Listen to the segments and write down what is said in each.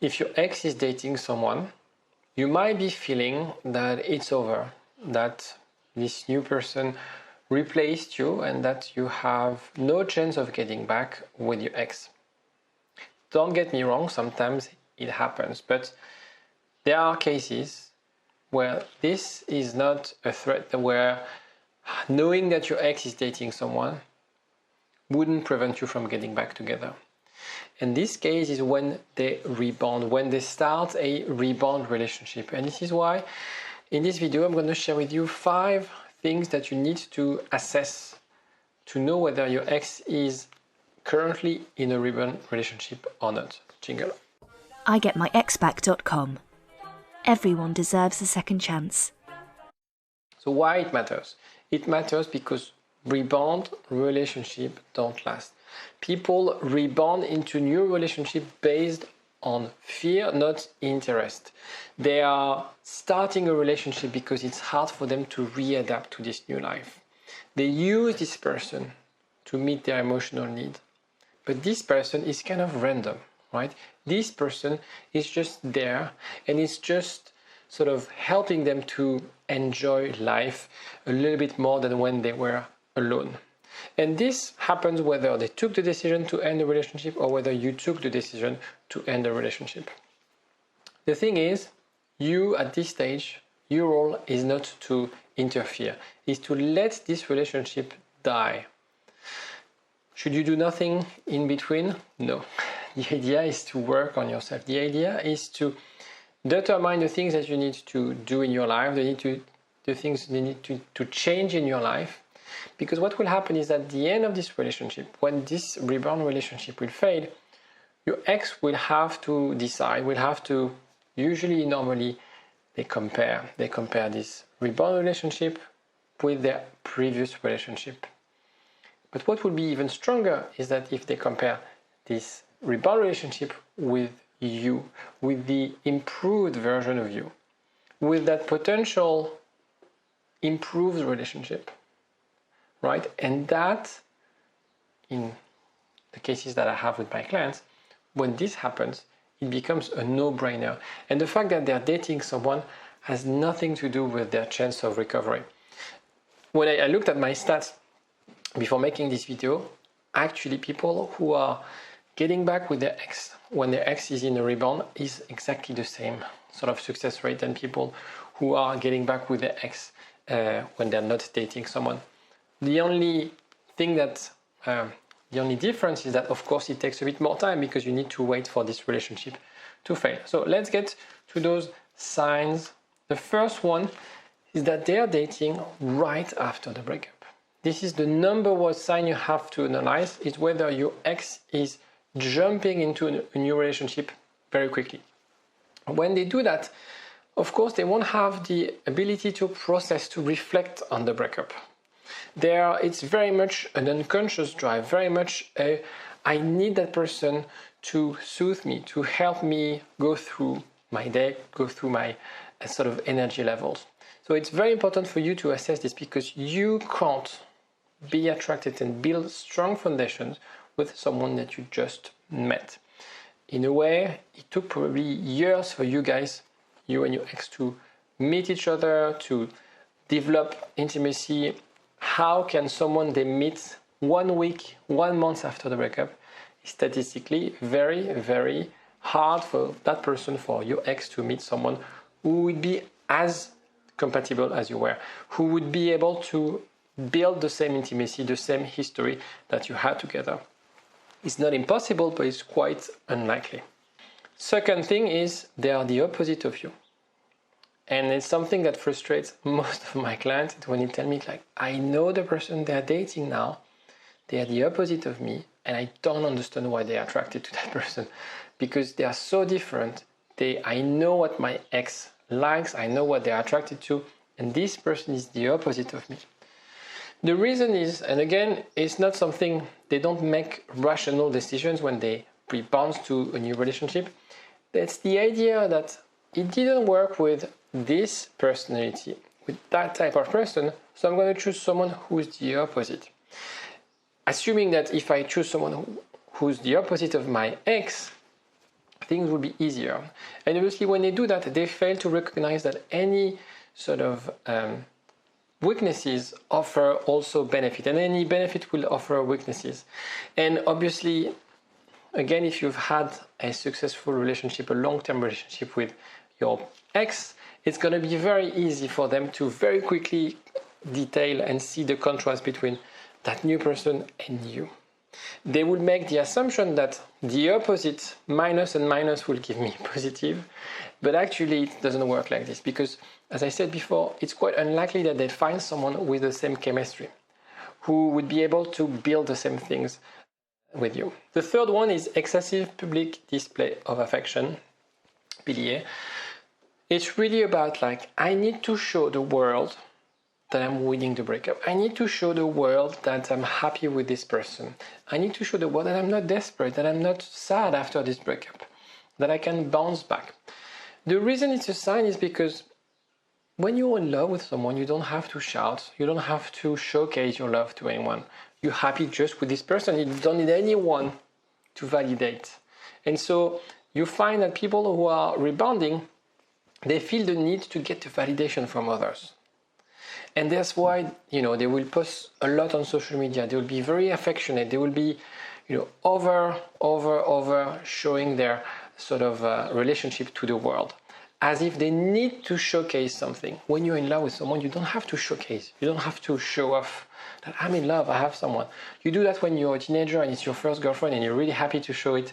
if your ex is dating someone, you might be feeling that it's over, that this new person replaced you and that you have no chance of getting back with your ex. Don't get me wrong, sometimes it happens, but there are cases where this is not a threat, where knowing that your ex is dating someone wouldn't prevent you from getting back together. And this case is when they rebound, when they start a rebound relationship. And this is why in this video I'm going to share with you 5 things that you need to assess to know whether your ex is currently in a rebound relationship or not. Jingle. igetmyexback.com. Everyone deserves a second chance. So why it matters? It matters because rebound relationships don't last. People rebound into new relationship based on fear, not interest. They are starting a relationship because it's hard for them to readapt to this new life. They use this person to meet their emotional need. But this person is kind of random, right? This person is just there and it's just sort of helping them to enjoy life a little bit more than when they were alone. And this happens whether they took the decision to end the relationship or whether you took the decision to end the relationship. The thing is, you at this stage, your role is not to interfere, is to let this relationship die. Should you do nothing in between? No. The idea is to work on yourself. The idea is to determine the things that you need to do in your life, the things you need to change in your life. Because what will happen is at the end of this relationship, when this rebound relationship will fade, your ex will have to decide, normally they compare this rebound relationship with their previous relationship. But what will be even stronger is that if they compare this rebound relationship with you, with the improved version of you, with that potential improved relationship, right? And that, in the cases that I have with my clients, when this happens, it becomes a no-brainer. And the fact that they're dating someone has nothing to do with their chance of recovery. When I looked at my stats before making this video, actually people who are getting back with their ex when their ex is in a rebound is exactly the same sort of success rate than people who are getting back with their ex when they're not dating someone. The only difference is that, of course, it takes a bit more time because you need to wait for this relationship to fail. So let's get to those signs. The first one is that they are dating right after the breakup. This is the number one sign you have to analyze, is whether your ex is jumping into a new relationship very quickly. When they do that, of course, they won't have the ability to process, to reflect on the breakup. It's very much an unconscious drive, very much I need that person to soothe me, to help me go through my day, go through my sort of energy levels. So it's very important for you to assess this because you can't be attracted and build strong foundations with someone that you just met. In a way, it took probably years for you guys, you and your ex, to meet each other, to develop intimacy. How can someone they meet 1 week, 1 month after the breakup? Statistically, very, very hard for that person, for your ex, to meet someone who would be as compatible as you were, who would be able to build the same intimacy, the same history that you had together. It's not impossible, but it's quite unlikely. Second thing is they are the opposite of you. And it's something that frustrates most of my clients when they tell me, like, I know the person they're dating now, they are the opposite of me, and I don't understand why they're attracted to that person because they are so different. I know what my ex likes, I know what they're attracted to, and this person is the opposite of me. The reason is, and again, it's not something, they don't make rational decisions when they rebound to a new relationship. It's the idea that it didn't work with this personality, with that type of person, so I'm going to choose someone who's the opposite. Assuming that if I choose someone who's the opposite of my ex, things will be easier. And obviously when they do that, they fail to recognize that any sort of weaknesses offer also benefit, and any benefit will offer weaknesses. And obviously, again, if you've had a successful relationship, a long-term relationship with your ex, it's going to be very easy for them to very quickly detail and see the contrast between that new person and you. They will make the assumption that the opposite, minus and minus, will give me positive, but actually it doesn't work like this, because as I said before, it's quite unlikely that they'd find someone with the same chemistry, who would be able to build the same things with you. The third one is excessive public display of affection, PDA. It's really about like, I need to show the world that I'm winning the breakup. I need to show the world that I'm happy with this person. I need to show the world that I'm not desperate, that I'm not sad after this breakup, that I can bounce back. The reason it's a sign is because when you're in love with someone, you don't have to shout, you don't have to showcase your love to anyone. You're happy just with this person. You don't need anyone to validate. And so you find that people who are rebounding, they feel the need to get the validation from others. And that's why, they will post a lot on social media. They will be very affectionate. They will be, over showing their sort of relationship to the world, as if they need to showcase something. When you're in love with someone, you don't have to showcase. You don't have to show off that I'm in love, I have someone. You do that when you're a teenager and it's your first girlfriend and you're really happy to show it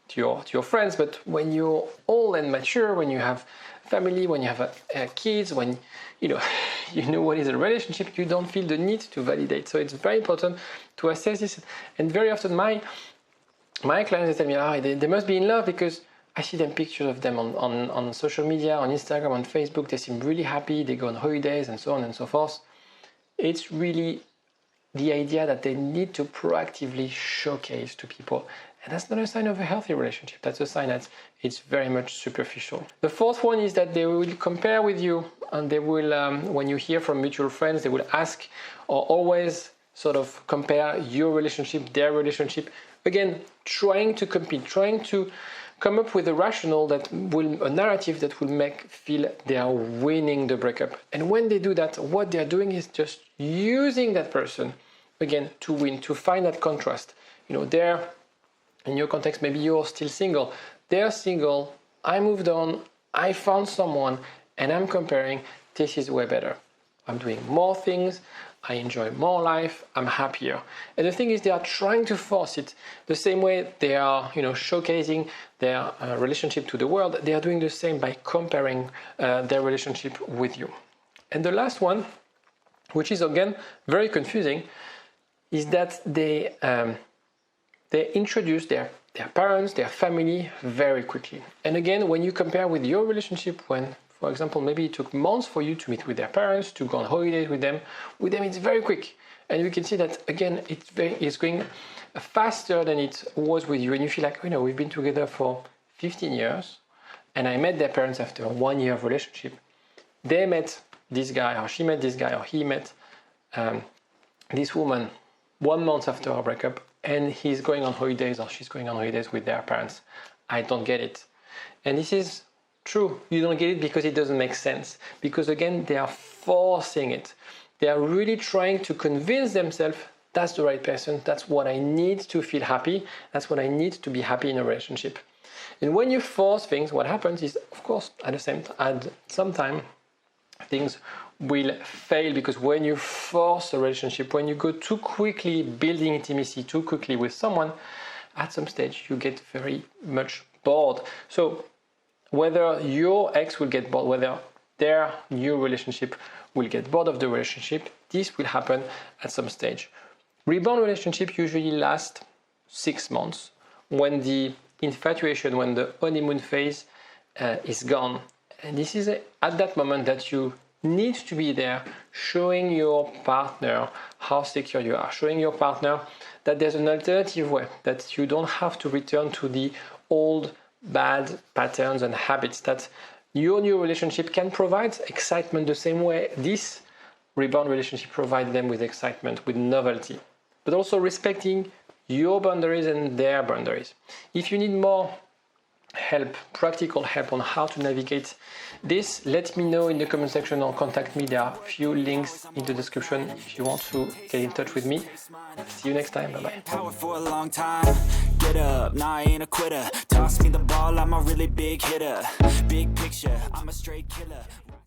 to your friends. But when you're old and mature, when you have family, when you have kids, when you know what is a relationship, you don't feel the need to validate. So it's very important to assess this. And very often my clients, they tell me, they must be in love because I see them pictures of them on social media, on Instagram, on Facebook. They seem really happy. They go on holidays and so on and so forth. It's really the idea that they need to proactively showcase to people. And that's not a sign of a healthy relationship. That's a sign that it's very much superficial. The fourth one is that they will compare with you, and they will, when you hear from mutual friends, they will ask or always sort of compare your relationship, their relationship. Again, trying to compete, trying to come up with a rationale a narrative that will feel they are winning the breakup. And when they do that, what they're doing is just using that person, again, to win, to find that contrast. They're, in your context, maybe you're still single. They're single, I moved on, I found someone, and I'm comparing, this is way better. I'm doing more things, I enjoy more life, I'm happier. And the thing is, they are trying to force it the same way they are, showcasing their relationship to the world. They are doing the same by comparing their relationship with you. And the last one, which is again very confusing, is that they introduce their parents, their family very quickly. And again, when you compare with your relationship, when, for example, maybe it took months for you to meet with their parents, to go on holidays with them it's very quick. And you can see that, again, it's going faster than it was with you. And you feel like, we've been together for 15 years, and I met their parents after 1 year of relationship. They met this guy, or she met this guy, or he met this woman 1 month after our breakup, and he's going on holidays, or she's going on holidays with their parents. I don't get it. And this is true. You don't get it because it doesn't make sense. Because again, they are forcing it. They are really trying to convince themselves that's the right person. That's what I need to feel happy. That's what I need to be happy in a relationship. And when you force things, what happens is, of course, at some time, things will fail, because when you force a relationship, when you go too quickly building intimacy too quickly with someone, at some stage you get very much bored. So whether your ex will get bored, whether their new relationship will get bored of the relationship, this will happen at some stage. Rebound relationship usually last 6 months, when the infatuation, when the honeymoon phase is gone. And this is at that moment that you need to be there, showing your partner how secure you are, showing your partner that there's an alternative way, that you don't have to return to the old bad patterns and habits, that your new relationship can provide excitement the same way this rebound relationship provides them with excitement, with novelty, but also respecting your boundaries and their boundaries. If you need more help, practical help on how to navigate this, let me know in the comment section or contact me. There are a few links in the description if you want to get in touch with me. See you next time. Bye-bye. Power for a long time. Get up, nah, I ain't a quitter. Toss me the ball, I'm a really big hitter. Big picture, I'm a straight killer.